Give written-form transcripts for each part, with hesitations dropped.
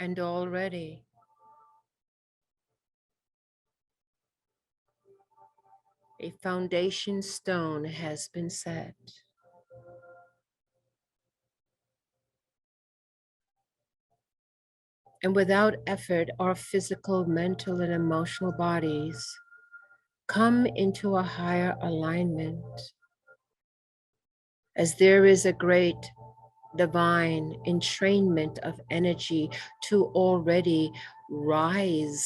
And already a foundation stone has been set. And without effort, our physical, mental, and emotional bodies come into a higher alignment, as there is a great divine entrainment of energy to already rise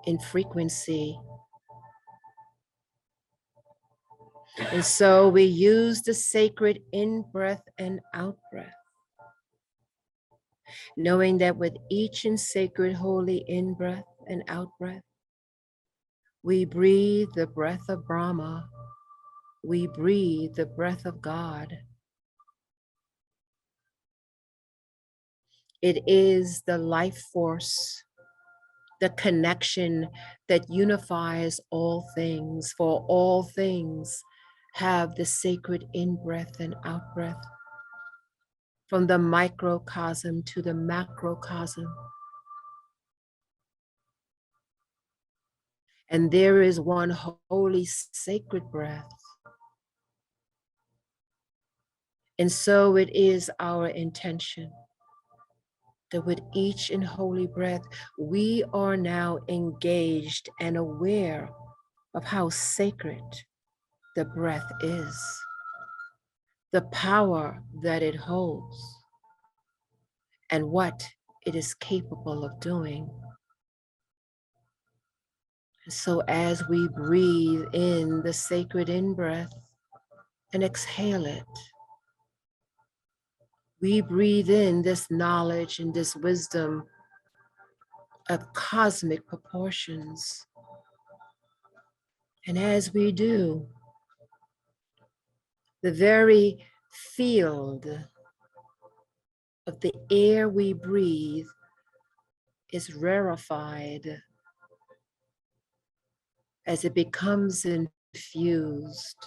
in frequency. And so we use the sacred in breath and out breath, knowing that with each and sacred holy in breath and out breath, we breathe the breath of Brahma, we breathe the breath of God. It is the life force, the connection that unifies all things, for all things have the sacred in breath and out breath, from the microcosm to the macrocosm. And there is one holy sacred breath. And so it is our intention that with each and holy breath, we are now engaged and aware of how sacred the breath is, the power that it holds, and what it is capable of doing. So as we breathe in the sacred in-breath and exhale it, we breathe in this knowledge and this wisdom of cosmic proportions. And as we do, the very field of the air we breathe is rarefied as it becomes infused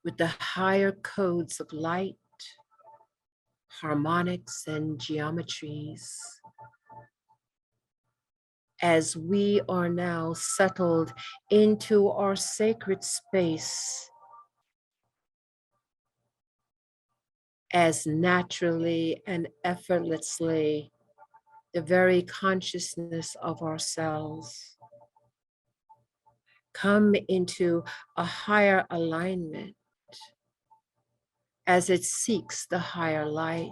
with the higher codes of light, harmonics, and geometries. As we are now settled into our sacred space, as naturally and effortlessly the very consciousness of ourselves come into a higher alignment as it seeks the higher light.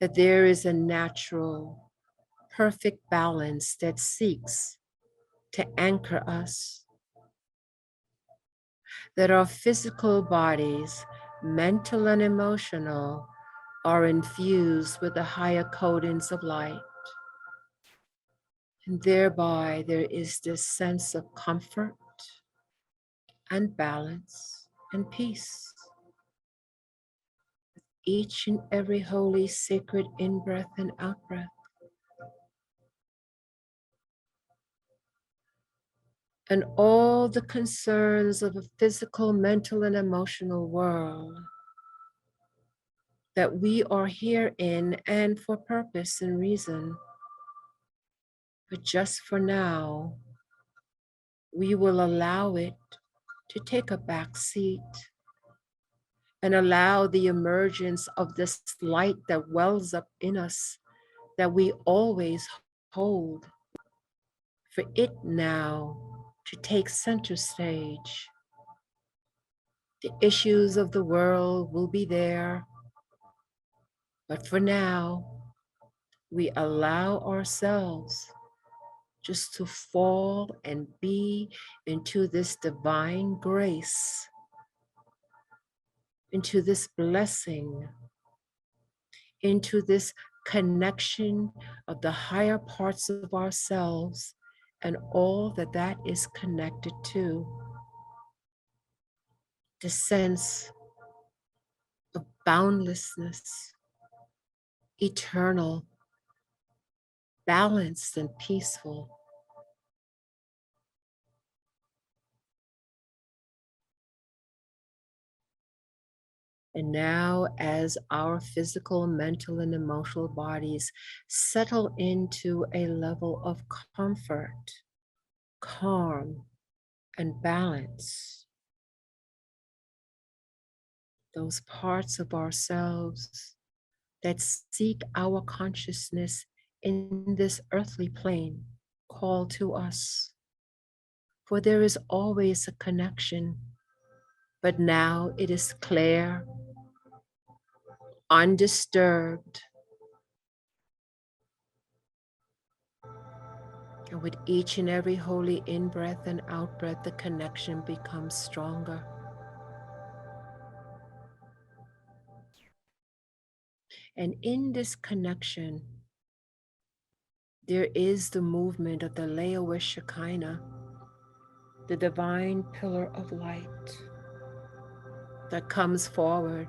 That there is a natural, perfect balance that seeks to anchor us. That our physical bodies, mental and emotional, are infused with the higher codings of light. And thereby there is this sense of comfort and balance and peace. Each and every holy sacred in-breath and out-breath. And all the concerns of a physical, mental, and emotional world that we are here in and for purpose and reason. But just for now, we will allow it to take a back seat and allow the emergence of this light that wells up in us that we always hold, for it now to take center stage. The issues of the world will be there, but for now, we allow ourselves just to fall and be into this divine grace, into this blessing, into this connection of the higher parts of ourselves and all that that is connected to. The sense of boundlessness, eternal, balanced, and peaceful. And now, as our physical, mental, and emotional bodies settle into a level of comfort, calm, and balance, those parts of ourselves that seek our consciousness in this earthly plane call to us. For there is always a connection, but now it is clear, undisturbed, and with each and every holy in-breath and out-breath, the connection becomes stronger. And in this connection, there is the movement of the Leowish Shekinah, the divine pillar of light that comes forward.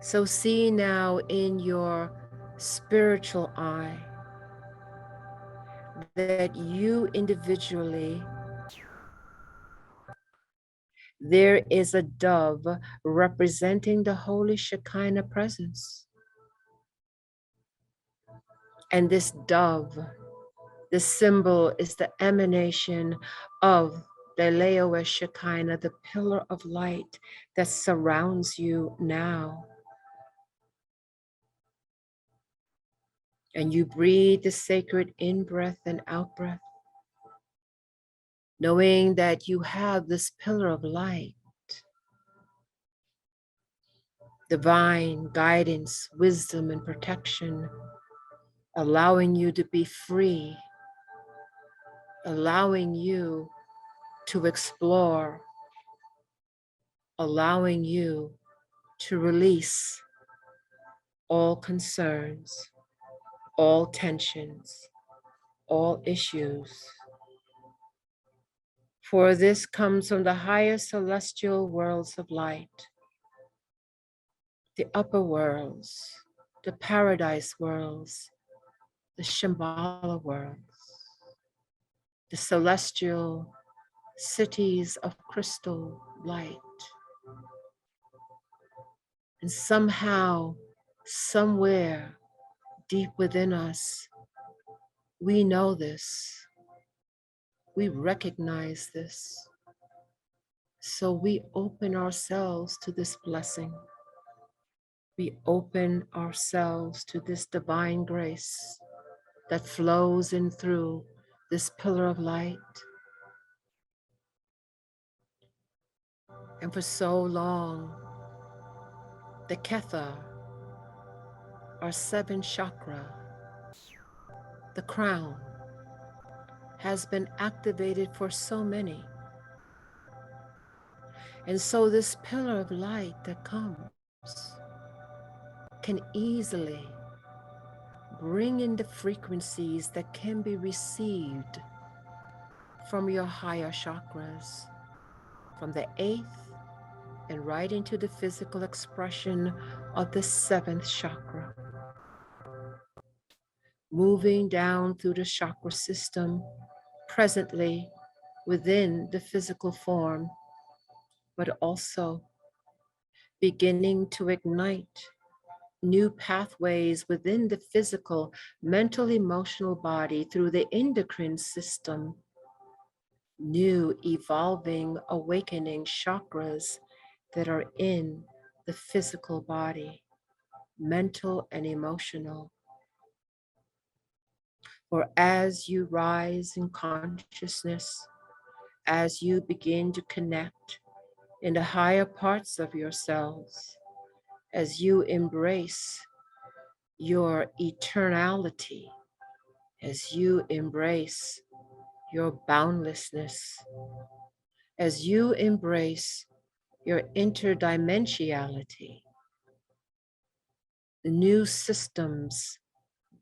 So see now in your spiritual eye that you individually, there is a dove representing the Holy Shekinah presence. And this dove, the symbol is the emanation of the Leowish Shekinah, the pillar of light that surrounds you now. And you breathe the sacred in-breath and out-breath, knowing that you have this pillar of light, divine guidance, wisdom, and protection, allowing you to be free, allowing you to explore, allowing you to release all concerns, all tensions, all issues. For this comes from the higher celestial worlds of light, the upper worlds, the paradise worlds, the Shambhala worlds, the celestial cities of crystal light. And somehow, somewhere deep within us, we know this, we recognize this. So we open ourselves to this blessing. We open ourselves to this divine grace that flows in through this pillar of light. And for so long, the Ketha, our seventh chakra, the crown, has been activated for so many. And so this pillar of light that comes can easily bring in the frequencies that can be received from your higher chakras, from the eighth and right into the physical expression of the seventh chakra. Moving down through the chakra system, presently within the physical form, but also beginning to ignite new pathways within the physical, mental, emotional body through the endocrine system, new evolving, awakening chakras that are in the physical body, mental and emotional. For as you rise in consciousness, as you begin to connect in the higher parts of yourselves, as you embrace your eternality, as you embrace your boundlessness, as you embrace your interdimensionality, the new systems,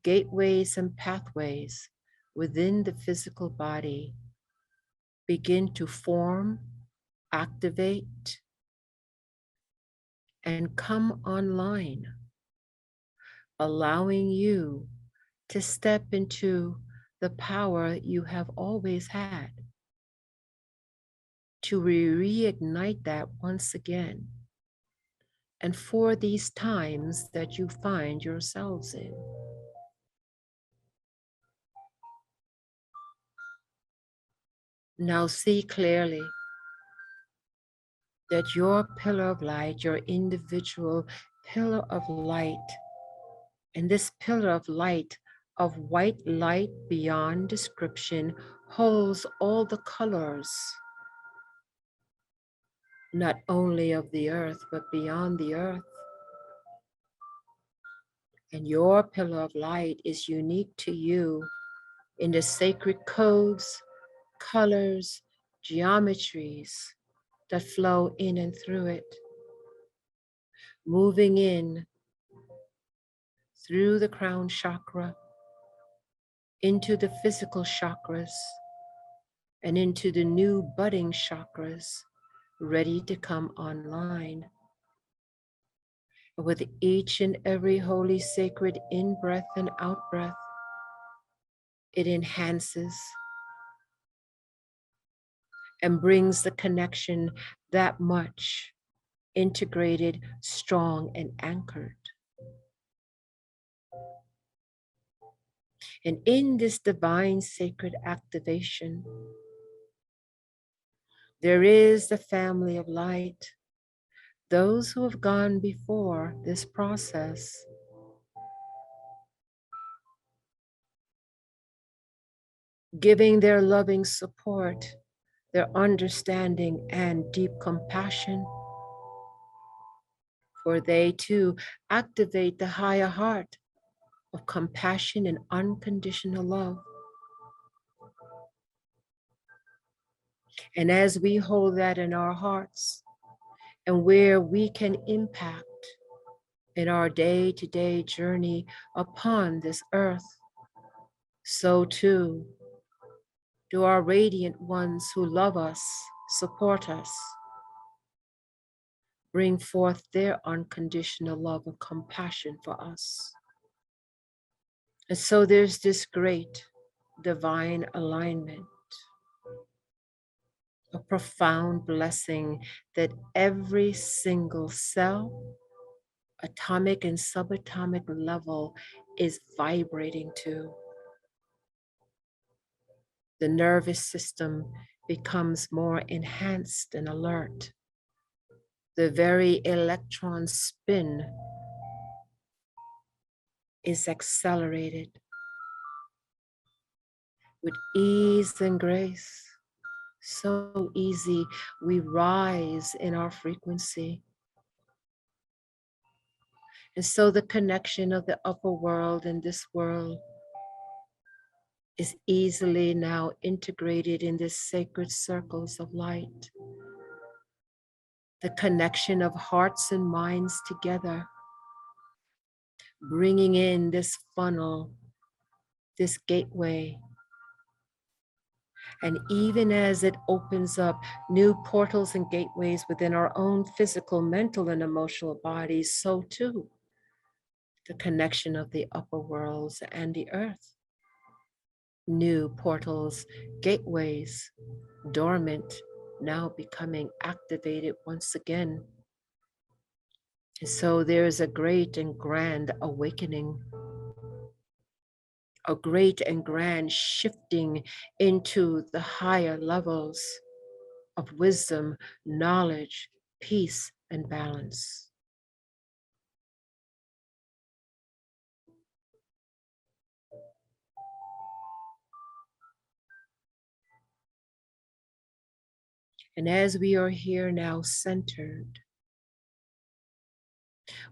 gateways, and pathways within the physical body begin to form, activate, and come online, allowing you to step into the power you have always had. to reignite that once again, and for these times that you find yourselves in. Now see clearly that your pillar of light, your individual pillar of light, and this pillar of light, of white light beyond description, holds all the colors, not only of the earth, but beyond the earth. And your pillar of light is unique to you in the sacred codes, colors, geometries that flow in and through it, moving in through the crown chakra, into the physical chakras, and into the new budding chakras ready to come online. With each and every holy sacred in-breath and out-breath, it enhances and brings the connection that much integrated, strong, and anchored. And in this divine sacred activation, there is the family of light, those who have gone before this process, giving their loving support, their understanding, and deep compassion, for they too activate the higher heart of compassion and unconditional love. And as we hold that in our hearts, and where we can impact in our day-to-day journey upon this earth, so too do our radiant ones who love us, support us, bring forth their unconditional love and compassion for us. And so there's this great divine alignment, a profound blessing that every single cell, atomic and subatomic level is vibrating to. The nervous system becomes more enhanced and alert. The very electron spin is accelerated with ease and grace. So easy, we rise in our frequency. And so the connection of the upper world and this world is easily now integrated in this sacred circles of light. The connection of hearts and minds together, bringing in this funnel, this gateway. And even as it opens up new portals and gateways within our own physical, mental, and emotional bodies, so too the connection of the upper worlds and the earth. New portals, gateways, dormant, now becoming activated once again. And so there is a great and grand awakening, a great and grand shifting into the higher levels of wisdom, knowledge, peace, and balance. And as we are here now centered,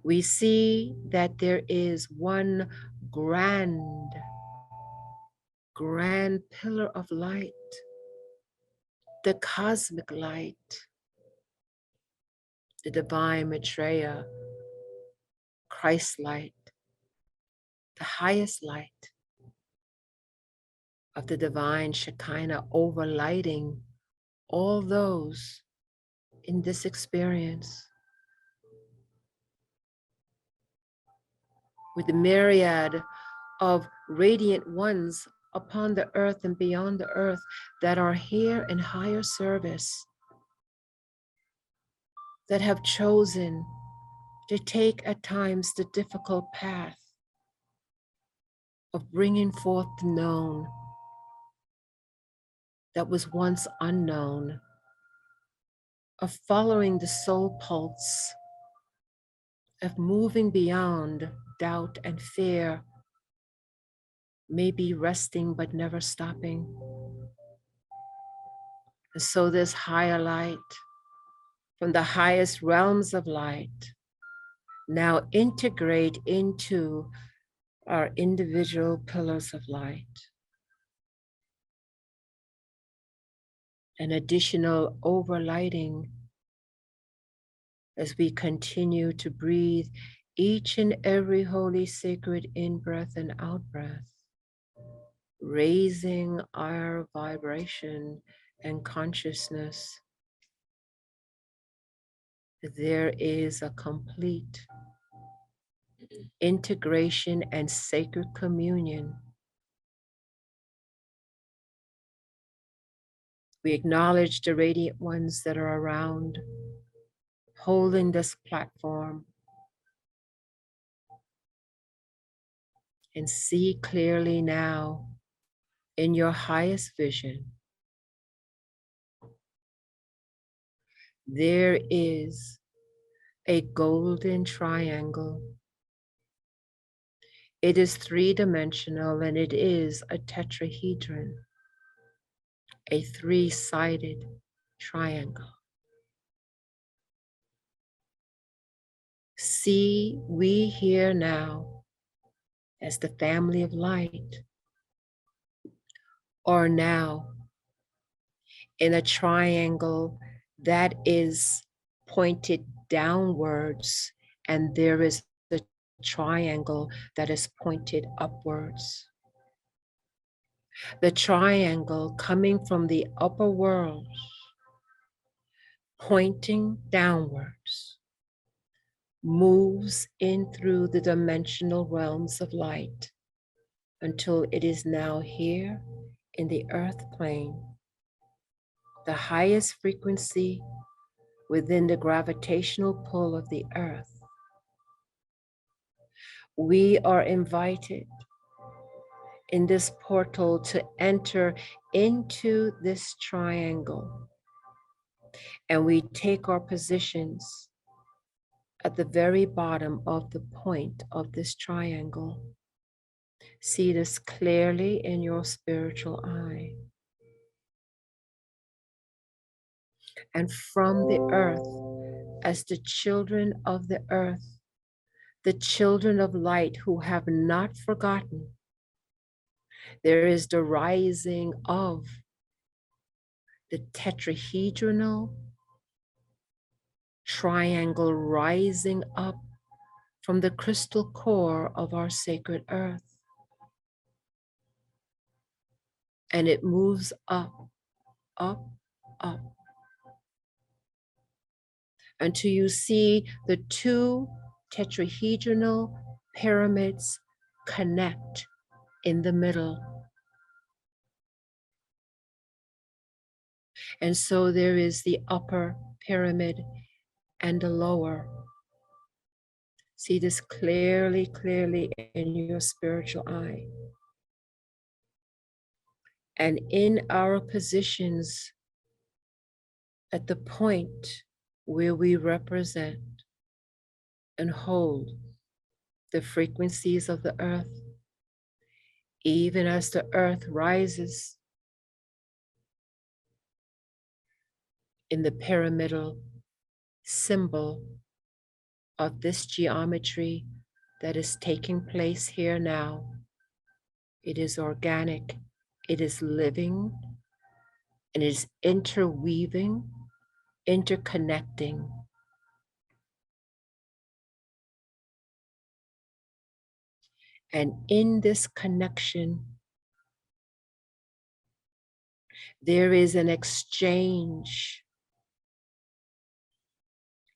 we see that there is one grand pillar of light, the cosmic light, the divine Maitreya, Christ light, the highest light of the divine Shekinah overlighting all those in this experience with the myriad of radiant ones upon the earth and beyond the earth that are here in higher service, that have chosen to take at times the difficult path of bringing forth the known that was once unknown, of following the soul pulse, of moving beyond doubt and fear, maybe resting but never stopping. And so this higher light from the highest realms of light now integrate into our individual pillars of light. An additional overlighting as we continue to breathe each and every holy sacred in-breath and out-breath, raising our vibration and consciousness. There is a complete integration and sacred communion. We acknowledge the radiant ones that are around, holding this platform, and see clearly now in your highest vision. There is a golden triangle. It is three-dimensional and it is a tetrahedron, a three-sided triangle. See, we here now as the family of light are now in a triangle that is pointed downwards, and there is a triangle that is pointed upwards. The triangle coming from the upper world, pointing downwards, moves in through the dimensional realms of light until it is now here in the earth plane, the highest frequency within the gravitational pull of the earth. We are invited in this portal to enter into this triangle, and we take our positions at the very bottom of the point of this triangle. See this clearly in your spiritual eye. And from the earth, as the children of the earth, the children of light who have not forgotten, there is the rising of the tetrahedral triangle rising up from the crystal core of our sacred earth. And it moves up, up, up, until you see the two tetrahedral pyramids connect in the middle. And so there is the upper pyramid and the lower. See this clearly, clearly in your spiritual eye. And in our positions at the point where we represent and hold the frequencies of the earth, even as the earth rises in the pyramidal symbol of this geometry that is taking place here now. It is organic, it is living, and it is interweaving, interconnecting. And in this connection, there is an exchange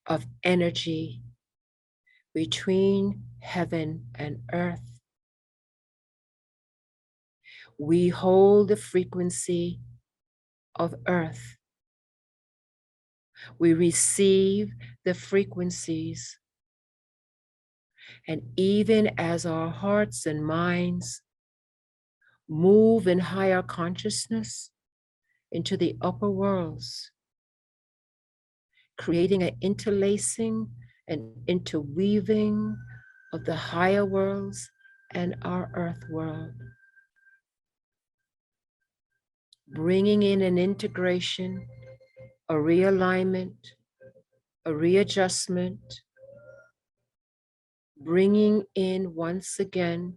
of energy between heaven and earth. We hold the frequency of earth, We receive the frequencies. And even as our hearts and minds move in higher consciousness into the upper worlds, creating an interlacing and interweaving of the higher worlds and our earth world, bringing in an integration, a realignment, a readjustment, bringing in once again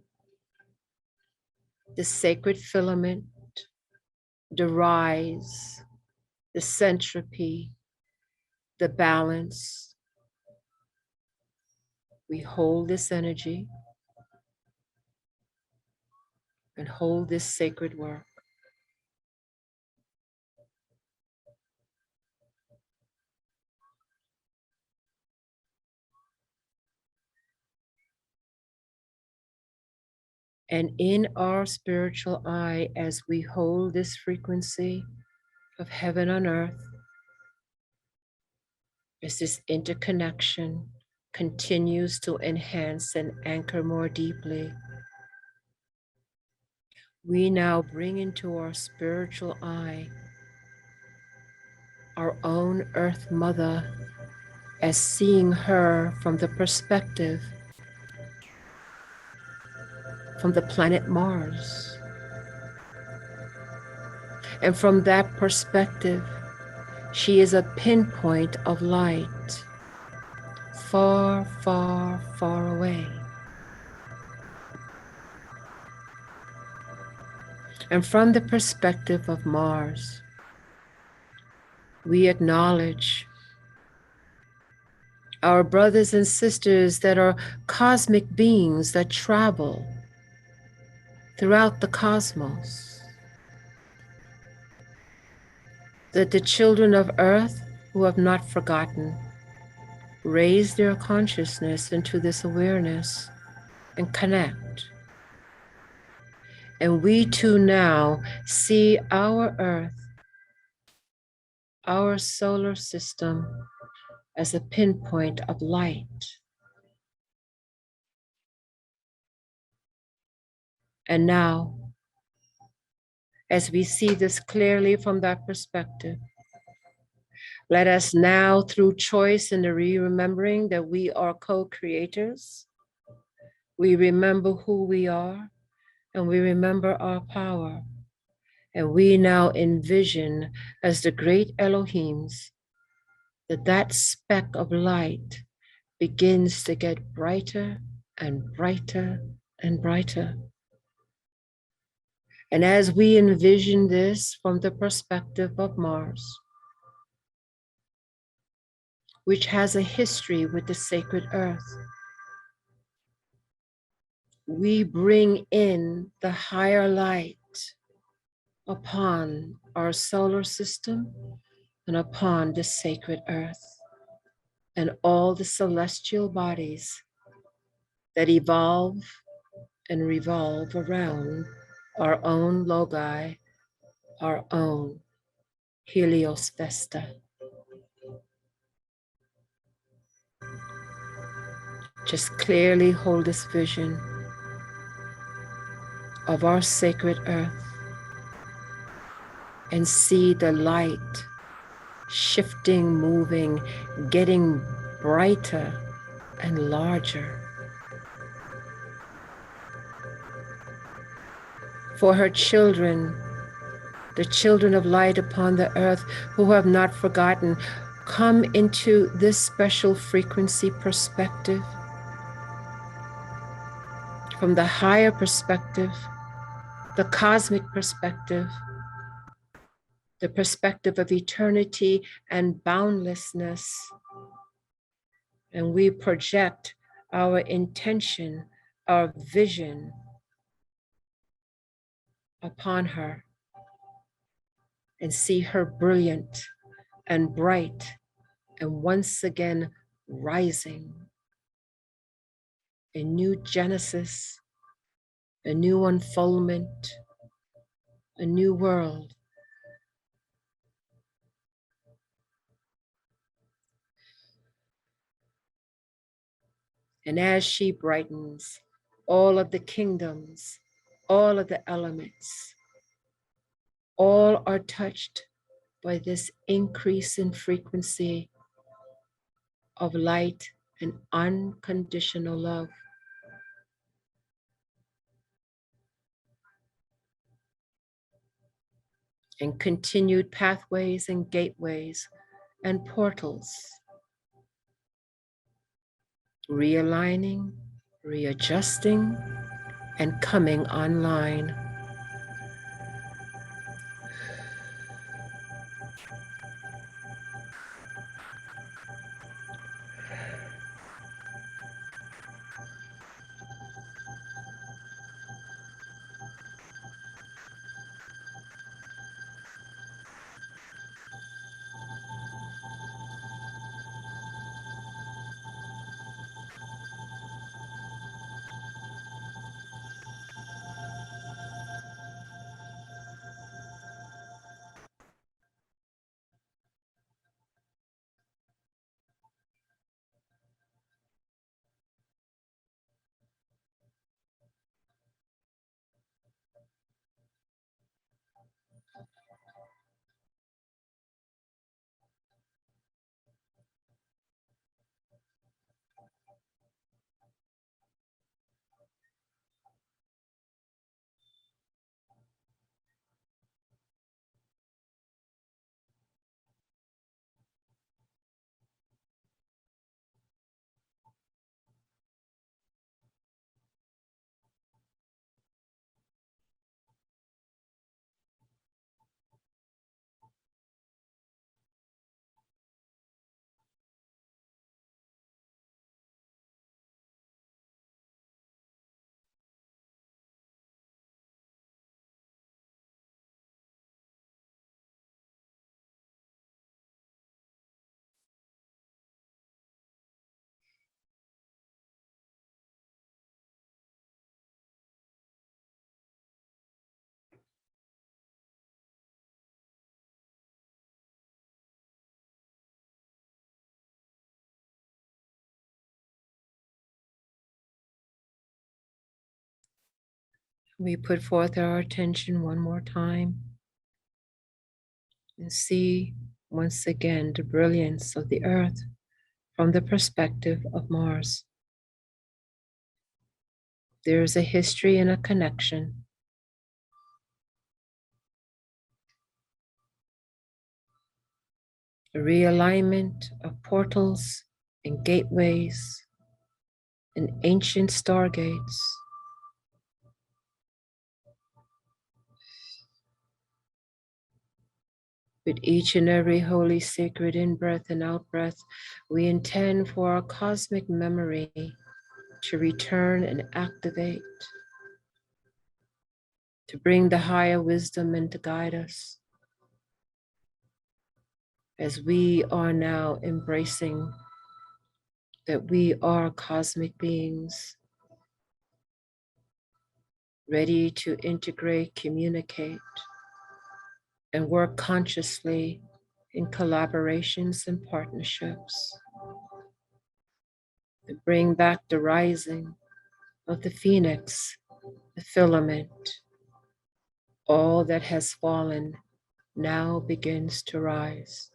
the sacred filament, the rise, the centropy, the balance. We hold this energy and hold this sacred work. And in our spiritual eye, as we hold this frequency of heaven on earth, as this interconnection continues to enhance and anchor more deeply, we now bring into our spiritual eye our own Earth Mother, as seeing her from the perspective from the planet Mars. And from that perspective, she is a pinpoint of light, far, far, far away. And from the perspective of Mars, we acknowledge our brothers and sisters that are cosmic beings that travel throughout the cosmos, that the children of Earth who have not forgotten raise their consciousness into this awareness and connect. And we too now see our Earth, our solar system, as a pinpoint of light. And now, as we see this clearly from that perspective, let us now, through choice and the remembering that we are co-creators, we remember who we are and we remember our power. And we now envision as the great Elohims that that speck of light begins to get brighter and brighter and brighter. And as we envision this from the perspective of Mars, which has a history with the sacred earth, we bring in the higher light upon our solar system and upon the sacred earth and all the celestial bodies that evolve and revolve around our own logi, our own Helios Vesta. Just clearly hold this vision of our sacred earth and see the light shifting, moving, getting brighter and larger. For her children, the children of light upon the earth who have not forgotten, come into this special frequency perspective from the higher perspective, the cosmic perspective, the perspective of eternity and boundlessness. And we project our intention, our vision upon her and see her brilliant and bright and once again rising. A new genesis, a new unfoldment, a new world. And as she brightens, all of the kingdoms, all of the elements, all are touched by this increase in frequency of light and unconditional love. And continued pathways and gateways and portals, realigning, readjusting, and coming online. We put forth our attention one more time and see once again the brilliance of the earth from the perspective of Mars. There is a history and a connection. A realignment of portals and gateways and ancient stargates. With each and every holy, sacred in-breath and out-breath, we intend for our cosmic memory to return and activate, to bring the higher wisdom and to guide us as we are now embracing that we are cosmic beings, ready to integrate, communicate, and work consciously in collaborations and partnerships to bring back the rising of the phoenix, the filament. All that has fallen now begins to rise.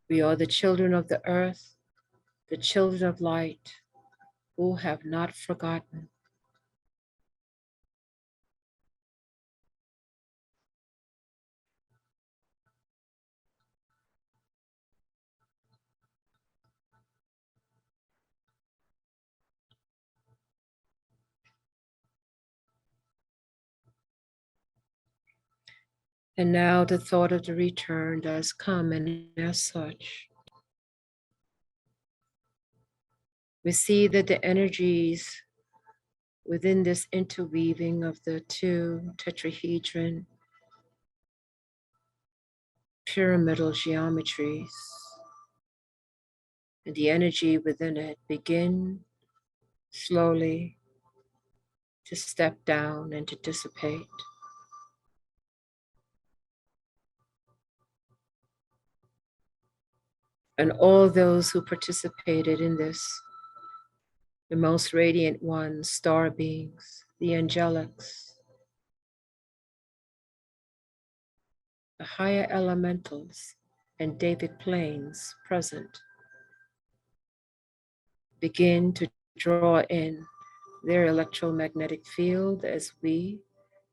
We are the children of the earth, the children of light, who have not forgotten. And now the thought of the return does come, and as such, we see that the energies within this interweaving of the two tetrahedron pyramidal geometries and the energy within it begin slowly to step down and to dissipate. And all those who participated in this, the most radiant ones, star beings, the angelics, the higher elementals, and David planes present, begin to draw in their electromagnetic field as we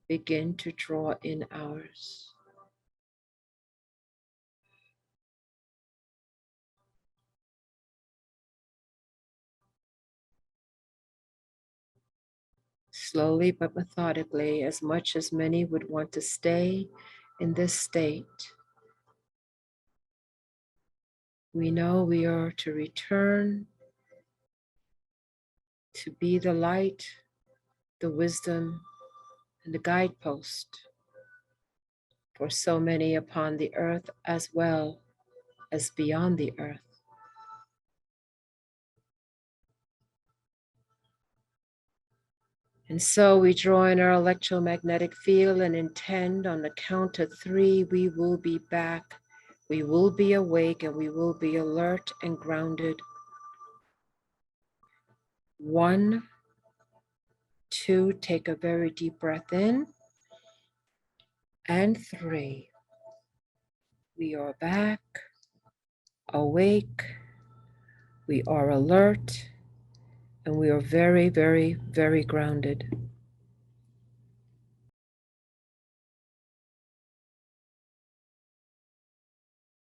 begin to draw in ours. Slowly but methodically, as much as many would want to stay in this state, we know we are to return to be the light, the wisdom, and the guidepost for so many upon the earth as well as beyond the earth. And so we draw in our electromagnetic field and intend on the count of 3, we will be back, we will be awake, and we will be alert and grounded. 1, 2, take a very deep breath in, and 3. We are back, awake, we are alert, and we are very, very, very grounded.